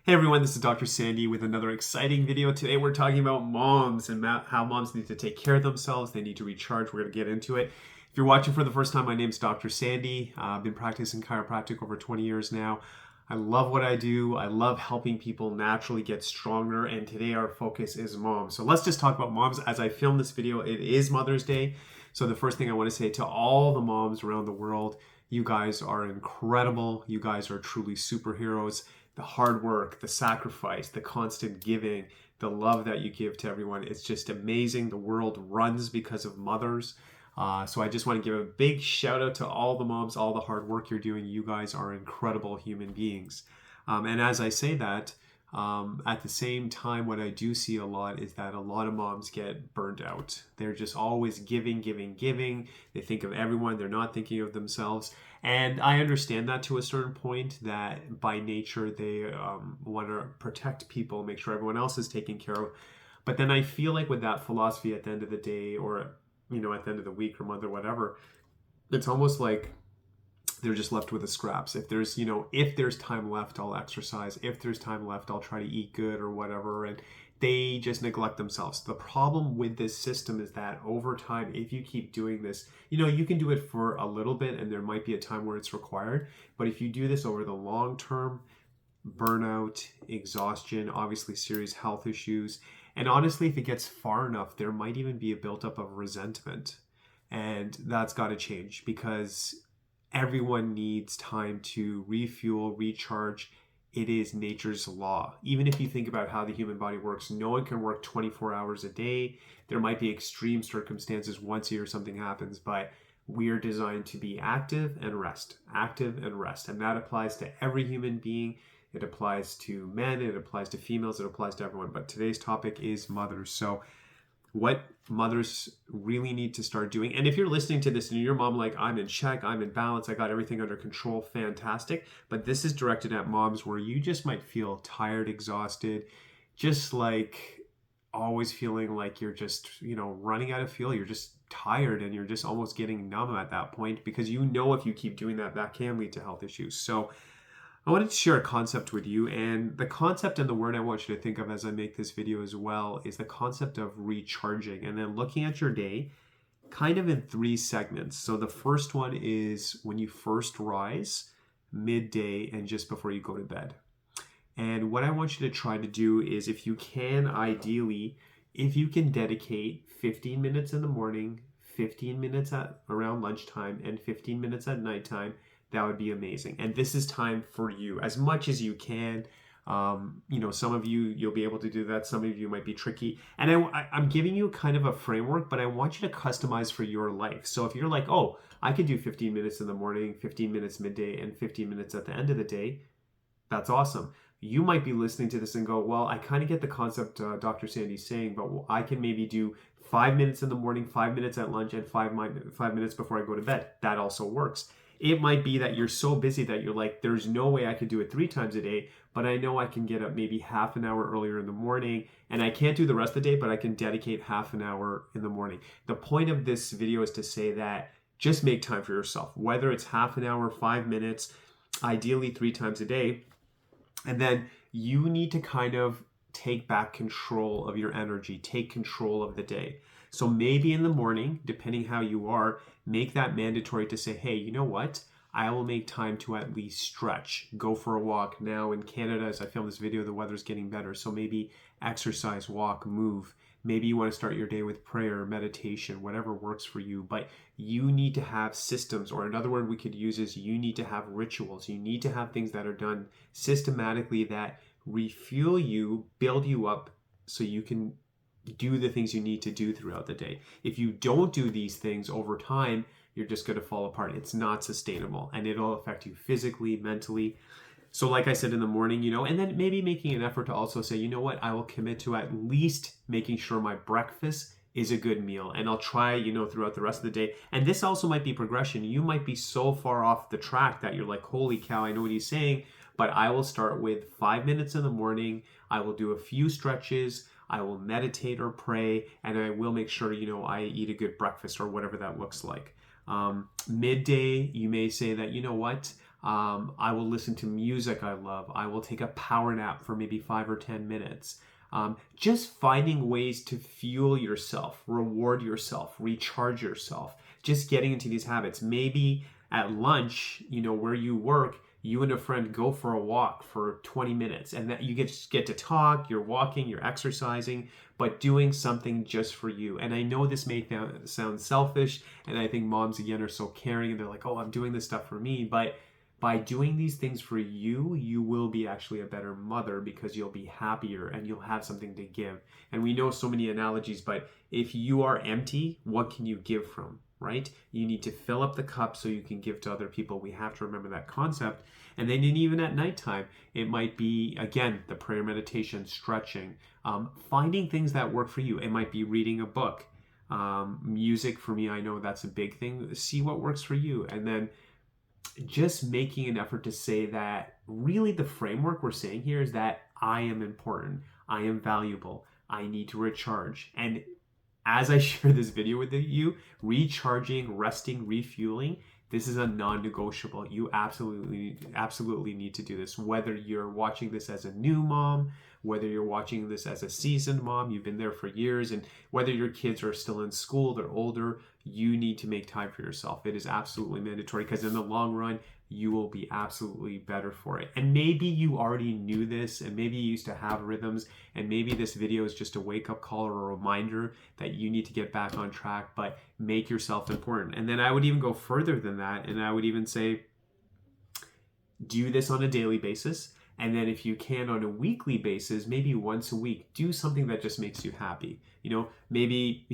Hey everyone, this is Dr. Sandy with another exciting video. Today we're talking about moms and how moms need to take care of themselves. They need to recharge. We're going to get into it. If you're watching for the first time, my name is Dr. Sandy. I've been practicing chiropractic over 20 years now. I love what I do. I love helping people naturally get stronger, and today our focus is moms. So let's just talk about moms. As I film this video, it is Mother's Day. So the first thing I want to say to all the moms around the world, you guys are incredible. You guys are truly superheroes. The hard work, the sacrifice, the constant giving, the love that you give to everyone, it's just amazing. The world runs because of mothers. So I just want to give a big shout out to all the moms, all the hard work you're doing. You guys are incredible human beings. And as I say that, at the same time, what I do see a lot is that a lot of moms get burned out. They're just always giving, giving, giving. They think of everyone. They're not thinking of themselves. And I understand that to a certain point, that by nature, they want to protect people, make sure everyone else is taken care of. But then I feel like with that philosophy at the end of the day, or, at the end of the week or month or whatever, it's almost like they're just left with the scraps. If there's time left, I'll exercise. If there's time left, I'll try to eat good or whatever. And they just neglect themselves. The problem with this system is that over time, if you keep doing this, you can do it for a little bit and there might be a time where it's required. But if you do this over the long term, burnout, exhaustion, obviously serious health issues. And honestly, if it gets far enough, there might even be a buildup of resentment. And that's got to change, because everyone needs time to refuel, recharge. It is nature's law. Even if you think about how the human body works, no one can work 24 hours a day. There might be extreme circumstances once a year something happens, but we are designed to be active and rest, active and rest. And that applies to every human being. It applies to men, it applies to females, it applies to everyone. But today's topic is mothers. So what mothers really need to start doing. And if you're listening to this and your mom like, I'm in check, I'm in balance, I got everything under control, fantastic. But this is directed at moms where you just might feel tired, exhausted, just like always feeling like you're just, running out of fuel. You're just tired and you're just almost getting numb at that point, because if you keep doing that, that can lead to health issues. So I wanted to share a concept with you, and the concept and the word I want you to think of as I make this video as well is the concept of recharging, and then looking at your day kind of in 3 segments. So the first one is when you first rise, midday, and just before you go to bed. And what I want you to try to do is, if you can, ideally, if you can dedicate 15 minutes in the morning, 15 minutes at around lunchtime, and 15 minutes at nighttime, that would be amazing. And this is time for you as much as you can. Some of you'll be able to do that. Some of you might be tricky. And I'm giving you kind of a framework, but I want you to customize for your life. So if you're like, oh, I could do 15 minutes in the morning, 15 minutes midday, and 15 minutes at the end of the day, that's awesome. You might be listening to this and go, well, I kind of get the concept Dr. Sandy's saying, but I can maybe do 5 minutes in the morning, 5 minutes at lunch, and 5 minutes before I go to bed. That also works. It might be that you're so busy that you're like, there's no way I could do it 3 times a day, but I know I can get up maybe half an hour earlier in the morning, and I can't do the rest of the day, but I can dedicate half an hour in the morning. The point of this video is to say that just make time for yourself, whether it's half an hour, 5 minutes, ideally 3 times a day. And then you need to kind of take back control of your energy, take control of the day. So maybe in the morning, depending how you are, make that mandatory to say, hey, you know what? I will make time to at least stretch, go for a walk. Now in Canada, as I film this video, the weather's getting better. So maybe exercise, walk, move. Maybe you want to start your day with prayer, meditation, whatever works for you. But you need to have systems, or another word we could use is you need to have rituals. You need to have things that are done systematically that refuel you, build you up, so you can do the things you need to do throughout the day. If you don't do these things over time, you're just going to fall apart. It's not sustainable, and it'll affect you physically, mentally. So like I said, in the morning, and then maybe making an effort to also say, you know what, I will commit to at least making sure my breakfast is a good meal, and I'll try, throughout the rest of the day. And this also might be progression. You might be so far off the track that you're like, holy cow, I know what he's saying, but I will start with 5 minutes in the morning. I will do a few stretches. I will meditate or pray, and I will make sure, I eat a good breakfast or whatever that looks like. Midday, you may say that, you know what, I will listen to music I love. I will take a power nap for maybe 5 or 10 minutes. Just finding ways to fuel yourself, reward yourself, recharge yourself, just getting into these habits. Maybe at lunch, where you work, you and a friend go for a walk for 20 minutes and that you get to talk, you're walking, you're exercising, but doing something just for you. And I know this may sound selfish, and I think moms again are so caring and they're like, oh, I'm doing this stuff for me, but by doing these things for you, you will be actually a better mother because you'll be happier and you'll have something to give. And we know so many analogies, but if you are empty, what can you give from, right? You need to fill up the cup so you can give to other people. We have to remember that concept. And then even at nighttime, it might be, again, the prayer, meditation, stretching, finding things that work for you. It might be reading a book. Music, for me, I know that's a big thing. See what works for you. And then just making an effort to say that really the framework we're saying here is that I am important, I am valuable, I need to recharge. And as I share this video with you, recharging, resting, refueling, this is a non-negotiable. You absolutely need to do this. Whether you're watching this as a new mom, whether you're watching this as a seasoned mom, you've been there for years, and whether your kids are still in school, they're older, you need to make time for yourself. It is absolutely mandatory because in the long run, you will be absolutely better for it. And maybe you already knew this, and maybe you used to have rhythms, and maybe this video is just a wake-up call or a reminder that you need to get back on track, but make yourself important. And then I would even go further than that, and I would even say, do this on a daily basis. And then if you can on a weekly basis, maybe once a week, do something that just makes you happy. Maybe,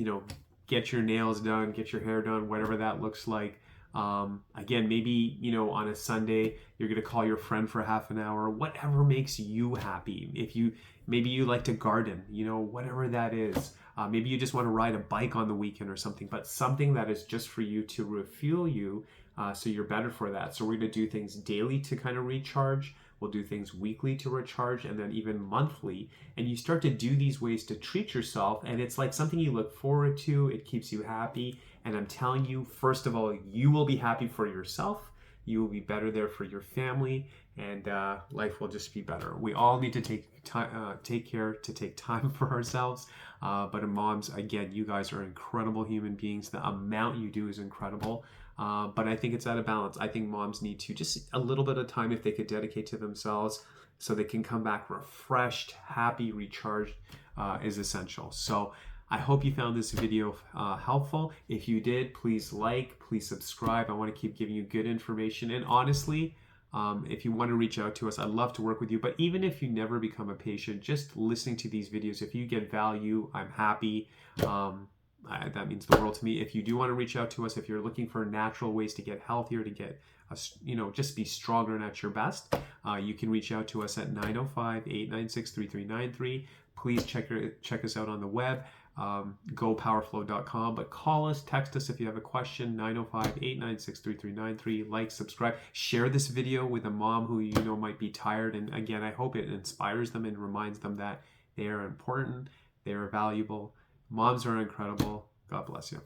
get your nails done, get your hair done, whatever that looks like. Again, maybe, on a Sunday, you're going to call your friend for half an hour, whatever makes you happy. Maybe you like to garden, whatever that is. Maybe you just want to ride a bike on the weekend or something, but something that is just for you to refuel you, so you're better for that. So we're going to do things daily to kind of recharge. We'll do things weekly to recharge, and then even monthly. And you start to do these ways to treat yourself, and it's like something you look forward to. It keeps you happy. And I'm telling you, first of all, you will be happy for yourself. You will be better there for your family, and life will just be better. We all need to take care to take time for ourselves. But moms, again, you guys are incredible human beings. The amount you do is incredible. But I think it's out of balance. I think moms need to just a little bit of time if they could dedicate to themselves so they can come back refreshed, happy, recharged is essential. So I hope you found this video helpful. If you did, please like, please subscribe. I want to keep giving you good information. And honestly, if you want to reach out to us, I'd love to work with you. But even if you never become a patient, just listening to these videos, if you get value, I'm happy. That means the world to me. If you do want to reach out to us, if you're looking for natural ways to get healthier, to get, just be stronger and at your best, you can reach out to us at 905-896-3393. Please check us out on the web, gopowerflow.com, but call us, text us if you have a question, 905-896-3393. Like, subscribe, share this video with a mom who might be tired. And again, I hope it inspires them and reminds them that they are important, they are valuable. Moms are incredible. God bless you.